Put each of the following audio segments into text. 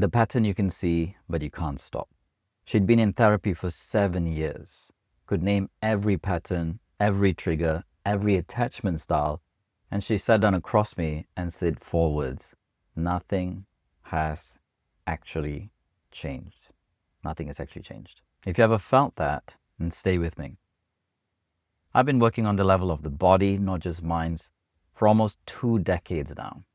The pattern you can see, but you can't stop. She'd been in therapy for 7 years, could name every pattern, every trigger, every attachment style, and she sat down across me and said 4 words: nothing has actually changed. Nothing has actually changed. If you ever felt that, then stay with me. I've been working on the level of the body, not just minds, for almost 2 decades now.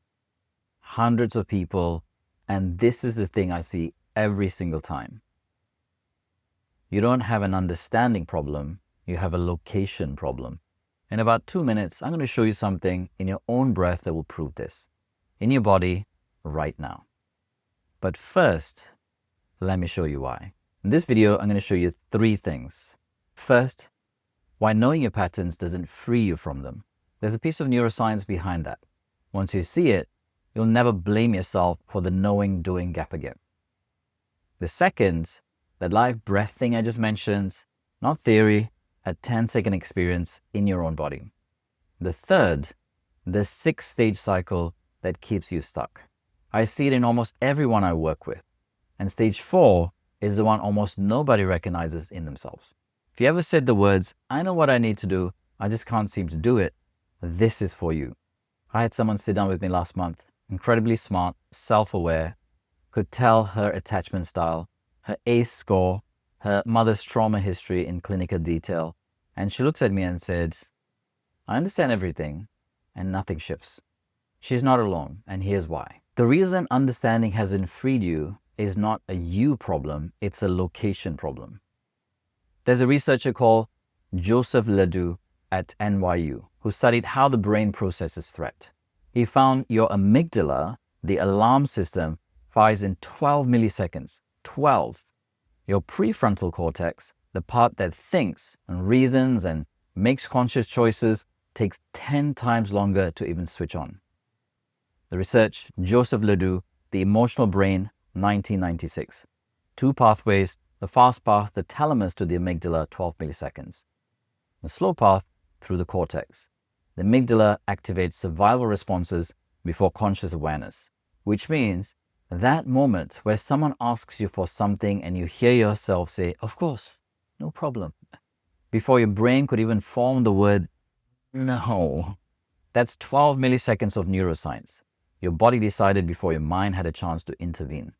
Hundreds of people, and this is the thing I see every single time. You don't have an understanding problem, you have a location problem. In about 2 minutes, I'm going to show you something in your own breath that will prove this. In your body, right now. But first, let me show you why. In this video, I'm going to show you 3 things. First, why knowing your patterns doesn't free you from them. There's a piece of neuroscience behind that. Once you see it, you'll never blame yourself for the knowing-doing gap again. The second, that live breath thing I just mentioned, not theory, a 10-second experience in your own body. The third, the 6-stage cycle that keeps you stuck. I see it in almost everyone I work with. And stage 4 is the one almost nobody recognizes in themselves. If you ever said the words, I know what I need to do, I just can't seem to do it, this is for you. I had someone sit down with me last month, incredibly smart, self-aware, could tell her attachment style, her ACE score, her mother's trauma history in clinical detail, and she looks at me and said, I understand everything, and nothing shifts. She's not alone, and here's why. The reason understanding hasn't freed you is not a you problem, it's a location problem. There's a researcher called Joseph LeDoux at NYU who studied how the brain processes threat. He found your amygdala, the alarm system, fires in 12 milliseconds. 12. Your prefrontal cortex, the part that thinks and reasons and makes conscious choices, takes 10 times longer to even switch on. The research, Joseph LeDoux, The Emotional Brain, 1996. 2 pathways, the fast path, the thalamus to the amygdala, 12 milliseconds. The slow path, through the cortex. The amygdala activates survival responses before conscious awareness, which means that moment where someone asks you for something and you hear yourself say, of course, no problem, before your brain could even form the word no. That's 12 milliseconds of neuroscience. Your body decided before your mind had a chance to intervene.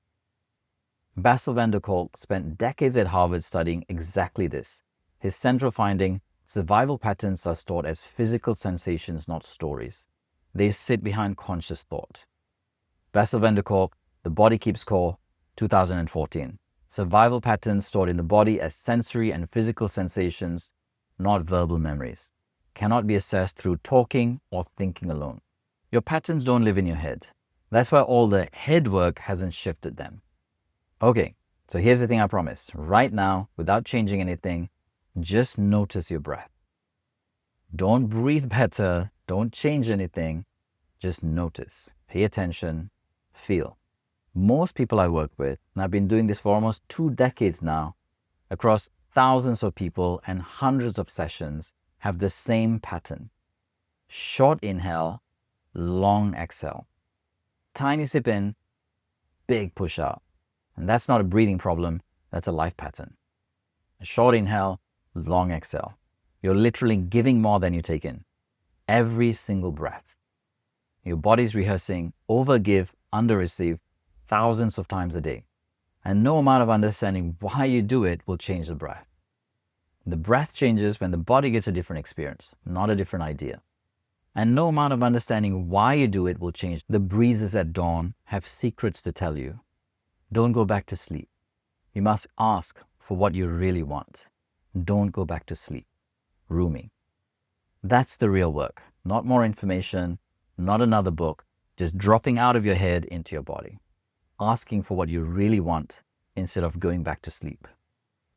Bessel van der Kolk spent decades at Harvard studying exactly this. His central finding, survival patterns are stored as physical sensations, not stories. They sit behind conscious thought. Bessel van der Kolk, The Body Keeps Score, 2014. Survival patterns stored in the body as sensory and physical sensations, not verbal memories. Cannot be assessed through talking or thinking alone. Your patterns don't live in your head. That's why all the head work hasn't shifted them. Okay, so here's the thing I promise. Right now, without changing anything, just notice your breath. Don't breathe better. Don't change anything. Just notice. Pay attention. Feel. Most people I work with, and I've been doing this for almost 2 decades now, across thousands of people and hundreds of sessions, have the same pattern. Short inhale, long exhale. Tiny sip in, big push out. And that's not a breathing problem, that's a life pattern. A short inhale, long exhale. You're literally giving more than you take in. Every single breath. Your body's rehearsing overgive, underreceive thousands of times a day. And no amount of understanding why you do it will change the breath. The breath changes when the body gets a different experience, not a different idea. And no amount of understanding why you do it will change. The breezes at dawn have secrets to tell you. Don't go back to sleep. You must ask for what you really want. Don't go back to sleep. Rumi. That's the real work. Not more information, not another book, just dropping out of your head into your body. Asking for what you really want instead of going back to sleep.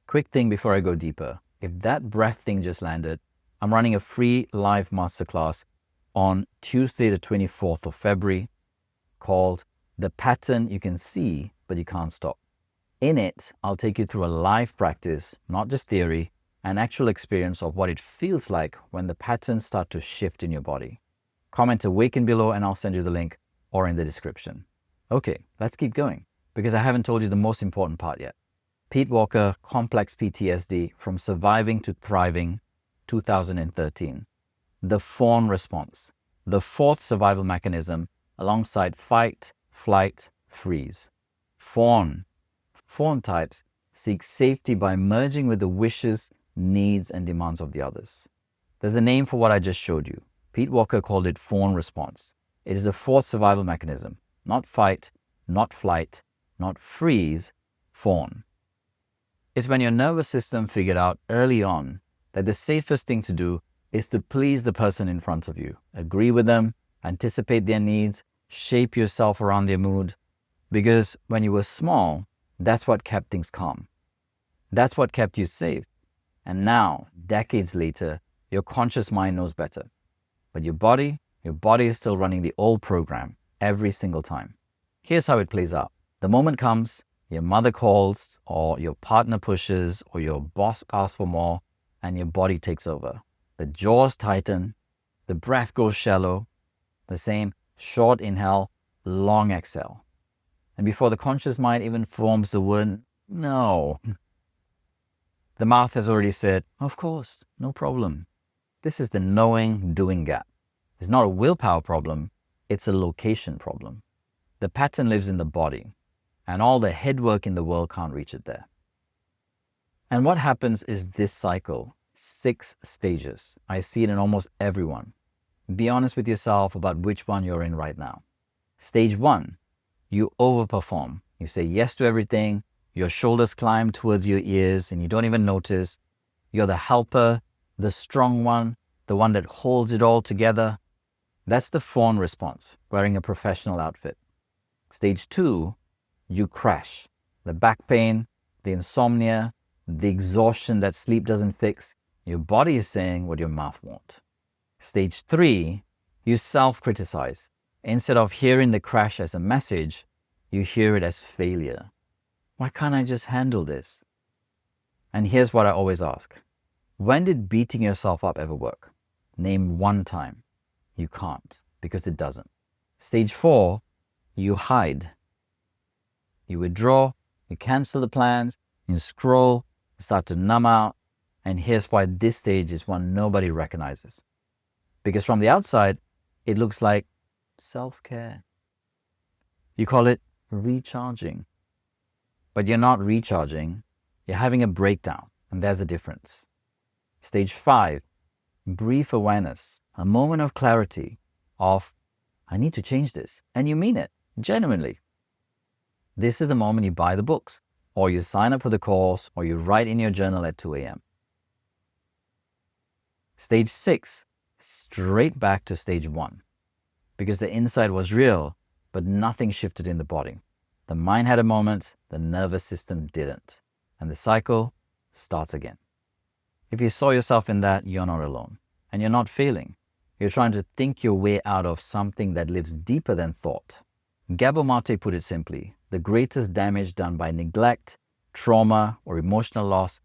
Quick thing before I go deeper. If that breath thing just landed, I'm running a free live masterclass on Tuesday the 24th of February called The Pattern You Can See But You Can't Stop. In it, I'll take you through a live practice, not just theory, an actual experience of what it feels like when the patterns start to shift in your body. Comment Awaken below and I'll send you the link or in the description. Okay, let's keep going. Because I haven't told you the most important part yet. Pete Walker, Complex PTSD, From Surviving to Thriving, 2013. The Fawn response, the fourth survival mechanism alongside fight, flight, freeze. Fawn. Fawn types seek safety by merging with the wishes, needs, and demands of the others. There's a name for what I just showed you. Pete Walker called it Fawn response. It is the fourth survival mechanism. Not fight, not flight, not freeze, fawn. It's when your nervous system figured out early on that the safest thing to do is to please the person in front of you. Agree with them, anticipate their needs, shape yourself around their mood. Because when you were small, that's what kept things calm. That's what kept you safe. And now, decades later, your conscious mind knows better. But your body is still running the old program every single time. Here's how it plays out. The moment comes, your mother calls, or your partner pushes, or your boss asks for more, and your body takes over. The jaws tighten, the breath goes shallow, the same short inhale, long exhale. And before the conscious mind even forms the word, no, the mouth has already said, of course, no problem. This is the knowing, doing gap. It's not a willpower problem, it's a location problem. The pattern lives in the body, and all the head work in the world can't reach it there. And what happens is this cycle, 6 stages. I see it in almost everyone. Be honest with yourself about which one you're in right now. Stage 1, you overperform. You say yes to everything, your shoulders climb towards your ears, and you don't even notice. You're the helper, the strong one, the one that holds it all together. That's the fawn response, wearing a professional outfit. Stage 2, you crash. The back pain, the insomnia, the exhaustion that sleep doesn't fix. Your body is saying what your mouth won't. Stage 3, you self-criticize. Instead of hearing the crash as a message, you hear it as failure. Why can't I just handle this? And here's what I always ask. When did beating yourself up ever work? Name one time. You can't, because it doesn't. Stage 4, you hide. You withdraw, you cancel the plans, you scroll, you start to numb out. And here's why this stage is one nobody recognizes. Because from the outside, it looks like self-care. You call it recharging. But you're not recharging, you're having a breakdown, and there's a difference. Stage 5, brief awareness, a moment of clarity of, I need to change this, and you mean it, genuinely. This is the moment you buy the books, or you sign up for the course, or you write in your journal at 2 a.m. Stage 6, straight back to stage 1, because the inside was real, but nothing shifted in the body. The mind had a moment, the nervous system didn't, and the cycle starts again. If you saw yourself in that, you're not alone, and you're not failing. You're trying to think your way out of something that lives deeper than thought. Gabor Mate put it simply, the greatest damage done by neglect, trauma, or emotional loss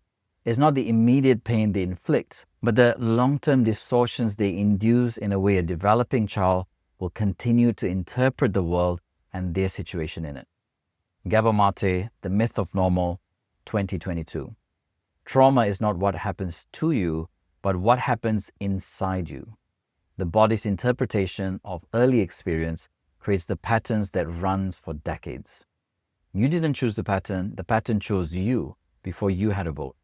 is not the immediate pain they inflict, but the long-term distortions they induce in a way a developing child will continue to interpret the world and their situation in it. Gabor Mate, The Myth of Normal, 2022. Trauma is not what happens to you, but what happens inside you. The body's interpretation of early experience creates the patterns that runs for decades. You didn't choose the pattern chose you before you had a vote.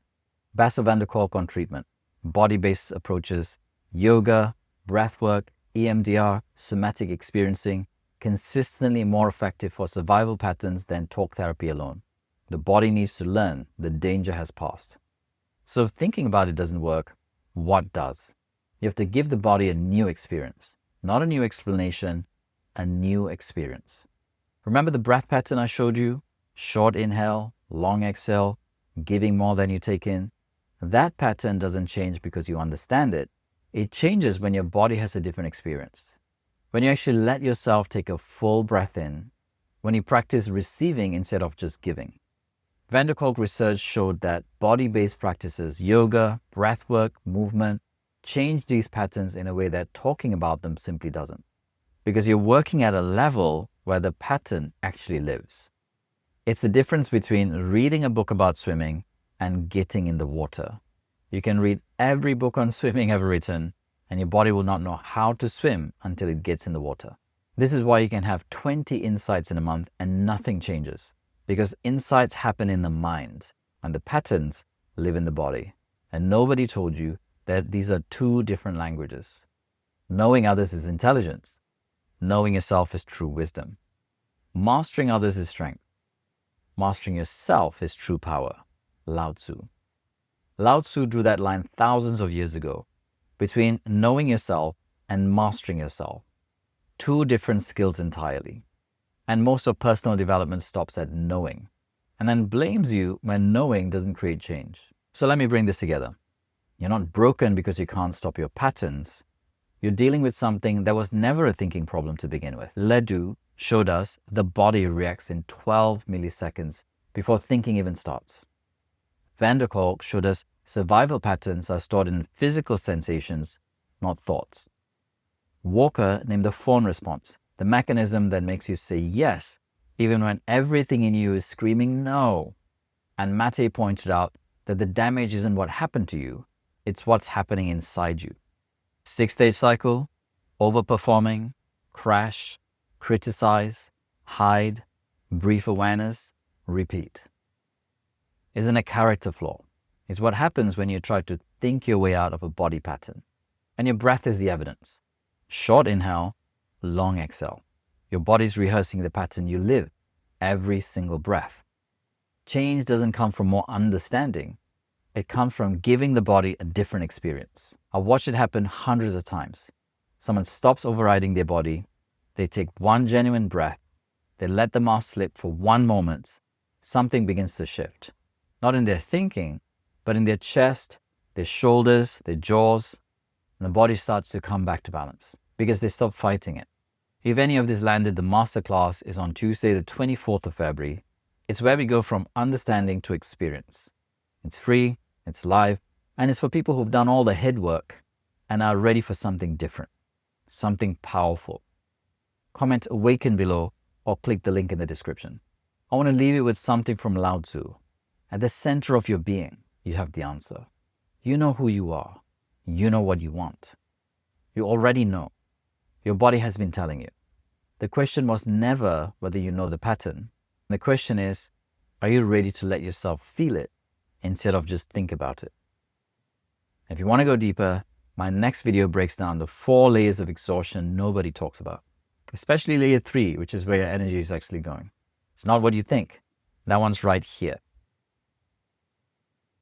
Bessel van der Kolk on treatment, body-based approaches, yoga, breathwork, EMDR, somatic experiencing, consistently more effective for survival patterns than talk therapy alone. The body needs to learn the danger has passed. So if thinking about it doesn't work, what does? You have to give the body a new experience, not a new explanation, a new experience. Remember the breath pattern I showed you? Short inhale, long exhale, giving more than you take in. That pattern doesn't change because you understand it. It changes when your body has a different experience. When you actually let yourself take a full breath in, when you practice receiving instead of just giving. Van der Kolk research showed that body-based practices, yoga, breathwork, movement, change these patterns in a way that talking about them simply doesn't. Because you're working at a level where the pattern actually lives. It's the difference between reading a book about swimming and getting in the water. You can read every book on swimming ever written, and your body will not know how to swim until it gets in the water. This is why you can have 20 insights in a month and nothing changes, because insights happen in the mind and the patterns live in the body. And nobody told you that these are two different languages. Knowing others is intelligence. Knowing yourself is true wisdom. Mastering others is strength. Mastering yourself is true power. LeDoux. LeDoux drew that line thousands of years ago between knowing yourself and mastering yourself. Two different skills entirely. And most of personal development stops at knowing and then blames you when knowing doesn't create change. So let me bring this together. You're not broken because you can't stop your patterns. You're dealing with something that was never a thinking problem to begin with. LeDoux showed us the body reacts in 12 milliseconds before thinking even starts. Van der Kolk showed us survival patterns are stored in physical sensations, not thoughts. Walker named the Fawn response, the mechanism that makes you say yes, even when everything in you is screaming no. And Mate pointed out that the damage isn't what happened to you, it's what's happening inside you. 6-stage cycle, overperforming, crash, criticize, hide, brief awareness, repeat. Isn't a character flaw. It's what happens when you try to think your way out of a body pattern. And your breath is the evidence. Short inhale, long exhale. Your body's rehearsing the pattern you live every single breath. Change doesn't come from more understanding. It comes from giving the body a different experience. I've watched it happen hundreds of times. Someone stops overriding their body. They take one genuine breath. They let the mask slip for one moment. Something begins to shift. Not in their thinking, but in their chest, their shoulders, their jaws. And the body starts to come back to balance because they stop fighting it. If any of this landed, the Masterclass is on Tuesday, the 24th of February. It's where we go from understanding to experience. It's free, it's live, and it's for people who've done all the head work and are ready for something different, something powerful. Comment Awaken below or click the link in the description. I want to leave you with something from LeDoux. At the center of your being, you have the answer. You know who you are. You know what you want. You already know. Your body has been telling you. The question was never whether you know the pattern. The question is, are you ready to let yourself feel it instead of just think about it? If you want to go deeper, my next video breaks down the 4 layers of exhaustion nobody talks about, especially layer 3, which is where your energy is actually going. It's not what you think. That one's right here.